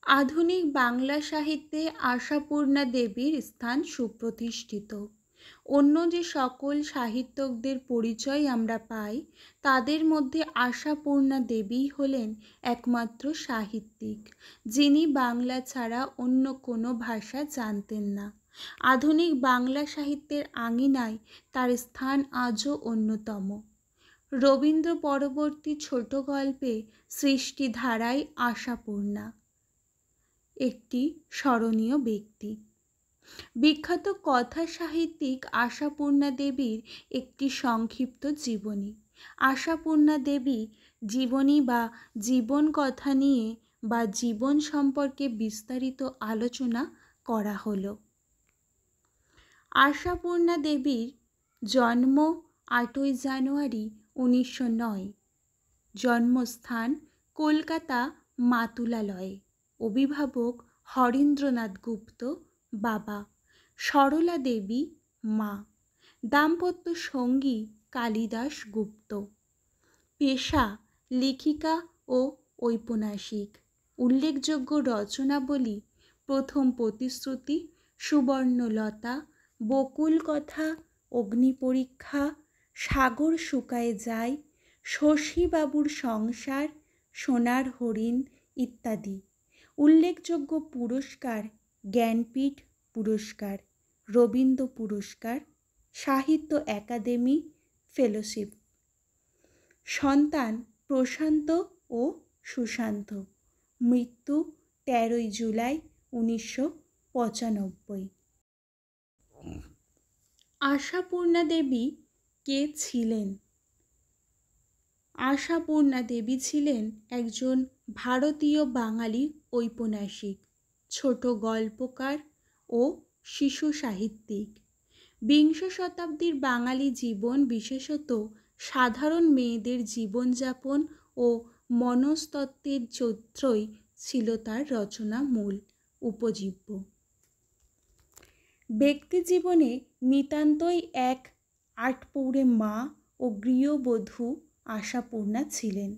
আধুনিক বাংলা সাহিত্যে আশাপূর্ণা দেবীর স্থান সুপ্রতিষ্ঠিত। অন্য যে সকল সাহিত্যিকদের পরিচয় আমরা পাই, তাদের মধ্যে আশাপূর্ণা দেবী হলেন একমাত্র সাহিত্যিক, যিনি বাংলা ছাড়া অন্য কোনো ভাষা জানতেন না। আধুনিক বাংলা সাহিত্যের আঙিনায় তার স্থান আজও অন্যতম। রবীন্দ্র পরবর্তী ছোট গল্পে সৃষ্টিধারায় আশাপূর্ণা একটি স্মরণীয় ব্যক্তি। বিখ্যাত কথা সাহিত্যিক আশাপূর্ণা দেবীর একটি সংক্ষিপ্ত জীবনী। আশাপূর্ণা দেবী জীবনী বা জীবন কথা নিয়ে বা জীবন সম্পর্কে বিস্তারিত আলোচনা করা হলো। আশাপূর্ণা দেবীর জন্ম 8ই জানুয়ারি 1909। জন্মস্থান কলকাতা মাতুলালয়ে। অভিভাবক হরেন্দ্রনাথ গুপ্ত বাবা, সরলা দেবী মা। দাম্পত্য সঙ্গী কালিদাস গুপ্ত। পেশা লেখিকা ও ঔপন্যাসিক। উল্লেখযোগ্য রচনাবলী: প্রথম প্রতিশ্রুতি, সুবর্ণলতা, বকুল কথা, অগ্নিপরীক্ষা, সাগর শুকায়ে যায়, শশীবাবুর সংসার, সোনার হরিণ ইত্যাদি। উল্লেখযোগ্য পুরস্কার: জ্ঞানপীঠ পুরস্কার, রবীন্দ্র পুরস্কার, সাহিত্য একাডেমি ফেলোশিপ। সন্তান প্রশান্ত ও সুশান্ত। মৃত্যু 13ই জুলাই 1995। আশাপূর্ণা দেবী কে ছিলেন? আশাপূর্ণা দেবী ছিলেন একজন ভারতীয় বাঙালি ঔপন্যাসিক, ছোট গল্পকার ও শিশু সাহিত্যিক। বিংশ শতাব্দীর বাঙালি জীবন, বিশেষত সাধারণ মেয়েদের জীবনযাপন ও মনস্তত্ত্বের চরিত্রই ছিল তার রচনা মূল উপজীব্য। ব্যক্তিজীবনে নিতান্তই এক আটপৌরে মা ও গৃহবধূ আশাপূর্ণা ছিলেন।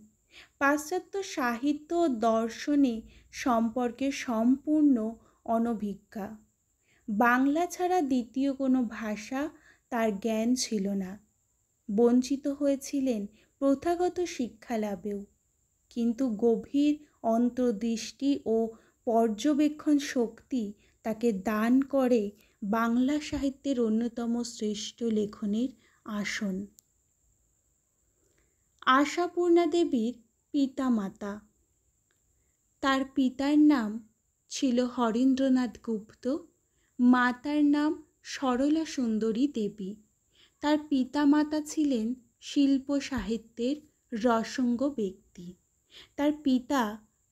পাশ্চাত্য সাহিত্য ও দর্শনে সম্পর্কে সম্পূর্ণ অনভিজ্ঞা। বাংলা ছাড়া দ্বিতীয় কোনো ভাষা তার জ্ঞান ছিল না। বঞ্চিত হয়েছিলেন প্রথাগত শিক্ষালাভেও, কিন্তু গভীর অন্তর্দৃষ্টি ও পর্যবেক্ষণ শক্তি তাকে দান করে বাংলা সাহিত্যের অন্যতম শ্রেষ্ঠ লেখনের আসন। আশাপূর্ণা দেবীর পিতামাতা: তার পিতার নাম ছিল হরেন্দ্রনাথ গুপ্ত, মাতার নাম সরলা সুন্দরী দেবী। তার পিতামাতা ছিলেন শিল্প সাহিত্যের রসজ্ঞ ব্যক্তি। তার পিতা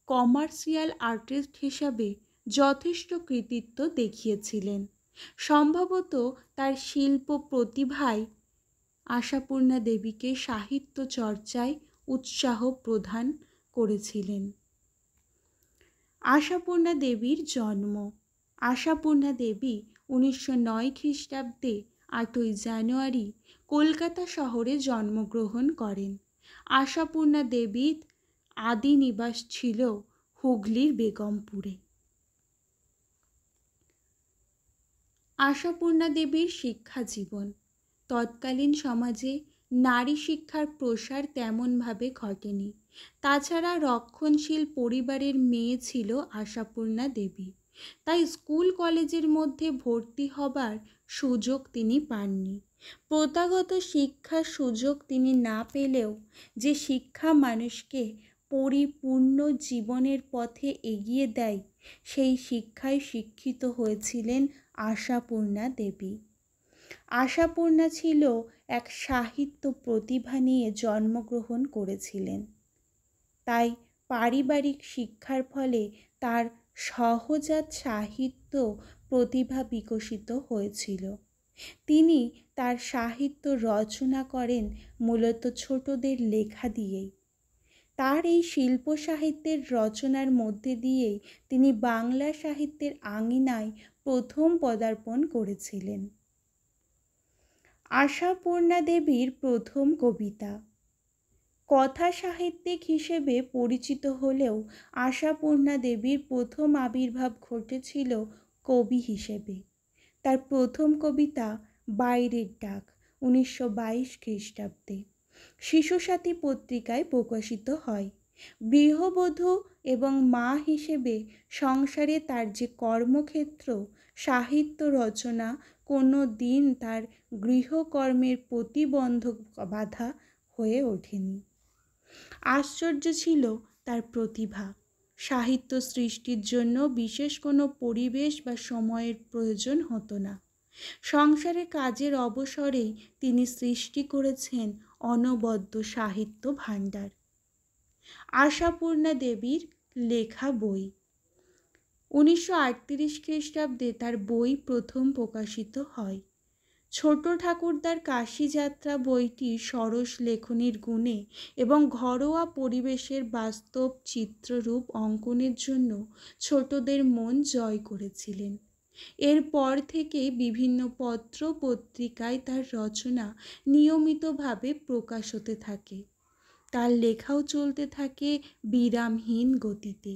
কমার্শিয়াল আর্টিস্ট হিসাবে যথেষ্ট কৃতিত্ব দেখিয়েছিলেন। সম্ভবত তার শিল্প প্রতিভাই আশাপূর্ণা দেবীকে সাহিত্য চর্চায় উৎসাহ প্রদান করেছিলেন। আশাপূর্ণা দেবীর জন্ম: আশাপূর্ণা দেবী 1909 খ্রিস্টাব্দে 8ই জানুয়ারি কলকাতা শহরে জন্মগ্রহণ করেন। আশাপূর্ণা দেবীর আদি নিবাস ছিল হুগলির বেগমপুরে। আশাপূর্ণা দেবীর শিক্ষা জীবন: তৎকালীন সমাজে নারী শিক্ষার প্রসার তেমনভাবে ঘটেনি। তাছাড়া রক্ষণশীল পরিবারের মেয়ে ছিল আশাপূর্ণা দেবী, তাই স্কুল কলেজের মধ্যে ভর্তি হবার সুযোগ তিনি পাননি। প্রথাগত শিক্ষার সুযোগ তিনি না পেলেও যে শিক্ষা মানুষকে পরিপূর্ণ জীবনের পথে এগিয়ে দেয়, সেই শিক্ষায় শিক্ষিত হয়েছিলেন আশাপূর্ণা দেবী। আশাপূর্ণা ছিল এক সাহিত্য প্রতিভা নিয়ে জন্মগ্রহণ করেছিলেন, তাই পারিবারিক শিক্ষার ফলে তার সহজাত সাহিত্য প্রতিভা বিকশিত হয়েছিল। তিনি তার সাহিত্য রচনা করেন মূলত ছোটদের লেখা দিয়েই। তার এই শিল্প সাহিত্যের রচনার মধ্যে দিয়েই তিনি বাংলা সাহিত্যের আঙিনায় প্রথম পদার্পণ করেছিলেন। আশাপূর্ণা দেবীর প্রথম কবিতা: কথা সাহিত্যিক হিসেবে পরিচিত হলেও আশাপূর্ণা দেবীর প্রথম আবির্ভাব ঘটেছিল কবি হিসেবে। তার প্রথম কবিতা বাইরের ডাক 1922 খ্রিস্টাব্দে শিশুসাথী পত্রিকায় প্রকাশিত হয়। গৃহবধূ এবং মা হিসেবে সংসারে তার যে কর্মক্ষেত্র, সাহিত্য রচনা কোনো দিন তার গৃহকর্মের প্রতিবন্ধক বাধা হয়ে ওঠেনি। আশ্চর্য ছিল তার প্রতিভা। সাহিত্য সৃষ্টির জন্য বিশেষ কোনো পরিবেশ বা সময়ের প্রয়োজন হতো না। সংসারে কাজের অবসরেই তিনি সৃষ্টি করেছেন অনবদ্য সাহিত্য ভাণ্ডার। আশাপূর্ণা দেবীর লেখা বই 1938 খ্রিস্টাব্দে তার বই প্রথম প্রকাশিত হয়। ছোট ঠাকুরদার কাশীযাত্রা বইটি সরস লেখনীর গুণে এবং ঘরোয়া পরিবেশের বাস্তব চিত্ররূপ অঙ্কনের জন্য ছোটদের মন জয় করেছিলেন। এরপর থেকে বিভিন্ন পত্র পত্রিকায় তার রচনা নিয়মিতভাবে প্রকাশ হতে থাকে। তার লেখাও চলতে থাকে বিরামহীন গতিতে।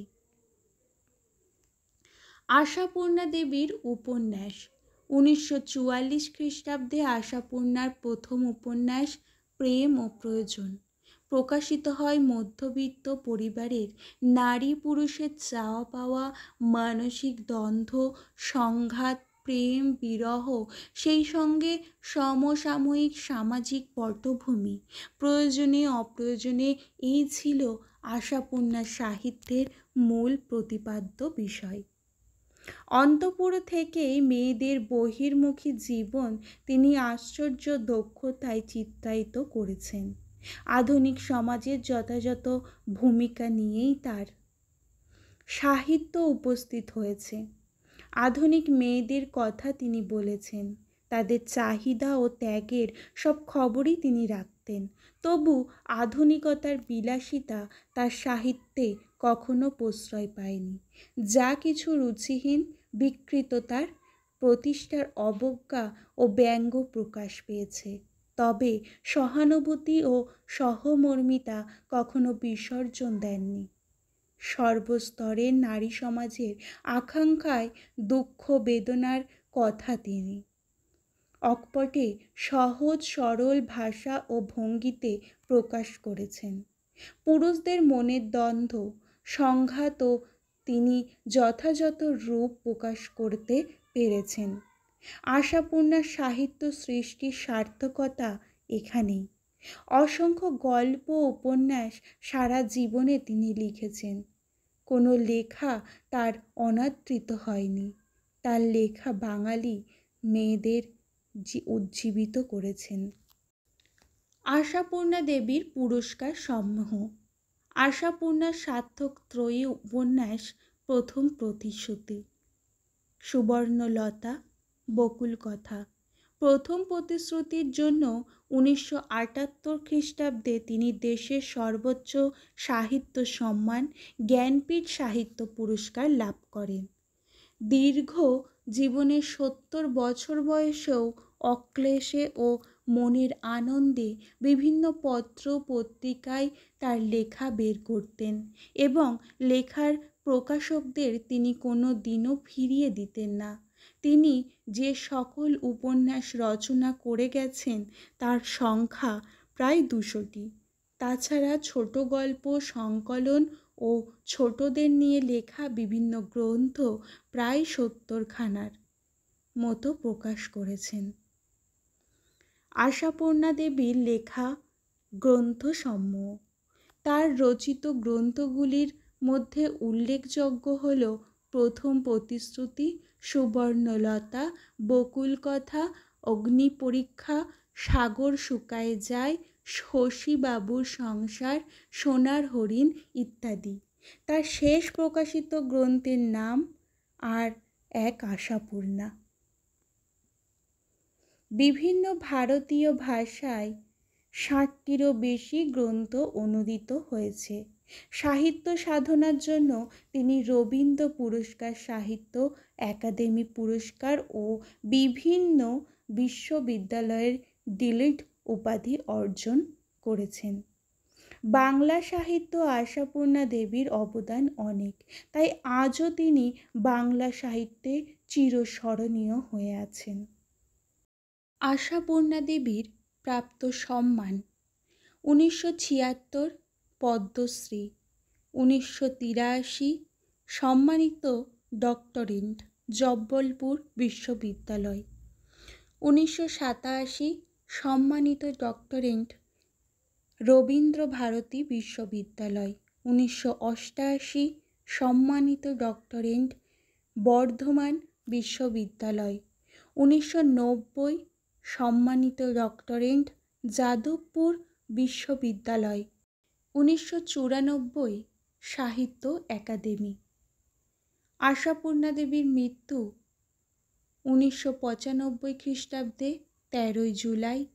আশাপূর্ণা দেবীর উপন্যাস 1944 খ্রিস্টাব্দে আশাপূর্ণার প্রথম উপন্যাস প্রেম ও প্রয়োজন প্রকাশিত হয়। মধ্যবিত্ত পরিবারের নারী পুরুষের চাওয়া পাওয়া, মানসিক দ্বন্দ্ব, সংঘাত, প্রেম, বিরহ, সেই সঙ্গে সমসাময়িক সামাজিক পটভূমি, প্রয়োজনে অপ্রয়োজনে, এই ছিল আশাপূর্ণার সাহিত্যের মূল প্রতিপাদ্য বিষয়। অন্তঃপুর থেকেই মেয়েদের বহির্মুখী জীবন তিনি আশ্চর্য দক্ষতায় চিত্রায়িত করেছেন। আধুনিক সমাজের যথাযথ ভূমিকা নিয়েই তার সাহিত্য উপস্থিত হয়েছে। আধুনিক মেয়েদের কথা তিনি বলেছেন। তাদের চাহিদা ও ত্যাগের সব খবরই তিনি রাখতেন। তবু আধুনিকতার বিলাসিতা তার সাহিত্যে কখনো প্রশ্রয় পায়নি। যা কিছু রুচিহীন, বিকৃততার, প্রতিষ্ঠার অবজ্ঞা ও ব্যঙ্গ প্রকাশ পেয়েছে। তবে সহানুভূতি ও সহমর্মিতা কখনো বিসর্জন দেননি। সর্বস্তরের নারী সমাজের আকাঙ্ক্ষায়, দুঃখ বেদনার কথা তিনি অকপটে সহজ সরল ভাষা ও ভঙ্গিতে প্রকাশ করেছেন। পুরুষদের মনের দ্বন্দ্ব, সংঘাতও তিনি যথাযথ রূপ প্রকাশ করতে পেরেছেন। আশাপূর্ণার সাহিত্য সৃষ্টির সার্থকতা এখানেই। অসংখ্য গল্প উপন্যাস সারা জীবনে তিনি লিখেছেন। কোনো লেখা তার অনাদৃত হয়নি। তার লেখা বাঙালি মেয়েদের উজ্জীবিত করেছেন। আশাপূর্ণা দেবীর পুরস্কার সমূহ। আশাপূর্ণার সার্থক ত্রয়ী উপন্যাস প্রথম প্রতিশ্রুতি, সুবর্ণলতা, বকুল কথা। প্রথম প্রতিশ্রুতির জন্য 1978 খ্রিস্টাব্দে তিনি দেশের সর্বোচ্চ সাহিত্য সম্মান জ্ঞানপীঠ সাহিত্য পুরস্কার লাভ করেন। দীর্ঘ জীবনের 70 বছর বয়সেও অক্লেশে ও মনের আনন্দে বিভিন্ন পত্র পত্রিকায় তার লেখা বের করতেন এবং লেখার প্রকাশকদের তিনি কোনো দিনও ফিরিয়ে দিতেন না। তিনি যে সকল উপন্যাস রচনা করে গেছেন তার সংখ্যা প্রায় 200টি। তাছাড়া ছোট গল্প সংকলন ও ছোটদের নিয়ে লেখা বিভিন্ন গ্রন্থ প্রায় 70খানার মতো প্রকাশ করেছেন। আশাপূর্ণা দেবীর লেখা গ্রন্থসমূহ। তার রচিত গ্রন্থগুলির মধ্যে উল্লেখযোগ্য হল প্রথম প্রতিশ্রুতি, সুবর্ণলতা, বকুল কথা, অগ্নি পরীক্ষা, সাগর শুকায়ে যায়, শশীবাবুর সংসার, সোনার হরিণ ইত্যাদি। তার শেষ প্রকাশিত গ্রন্থের নাম আর এক আশাপূর্ণা। বিভিন্ন ভারতীয় ভাষায় 60টিরও বেশি গ্রন্থ অনূদিত হয়েছে। সাহিত্য সাধনার জন্য তিনি রবীন্দ্র পুরস্কার, সাহিত্য একাডেমি পুরস্কার ও বিভিন্ন বিশ্ববিদ্যালয়ের ডিলিট উপাধি অর্জন করেছেন। বাংলা সাহিত্য আশাপূর্ণা দেবীর অবদান অনেক, তাই আজও তিনি বাংলা সাহিত্যে চিরস্মরণীয় হয়ে আছেন। আশাপূর্ণা দেবীর প্রাপ্ত সম্মান: 1976 পদ্মশ্রী, 1983 সম্মানিত ডক্টরেট জব্বলপুর বিশ্ববিদ্যালয়, 1987 সম্মানিত ডক্টরেট রবীন্দ্র ভারতী বিশ্ববিদ্যালয়, 1988 সম্মানিত ডক্টরেট বর্ধমান বিশ্ববিদ্যালয়, 1990 সম্মানিত ডক্টরেট যাদবপুর বিশ্ববিদ্যালয়, 1994 সাহিত্য একাডেমি। আশাপূর্ণা দেবীর মৃত্যু 1995 খ্রিস্টাব্দে 13 জুলাই।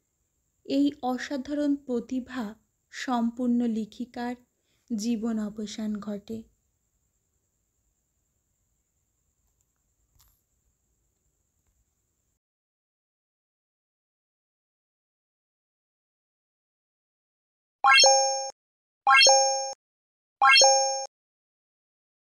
এই অসাধারণ প্রতিভা সম্পূর্ণ লেখিকার জীবন অবসান ঘটে।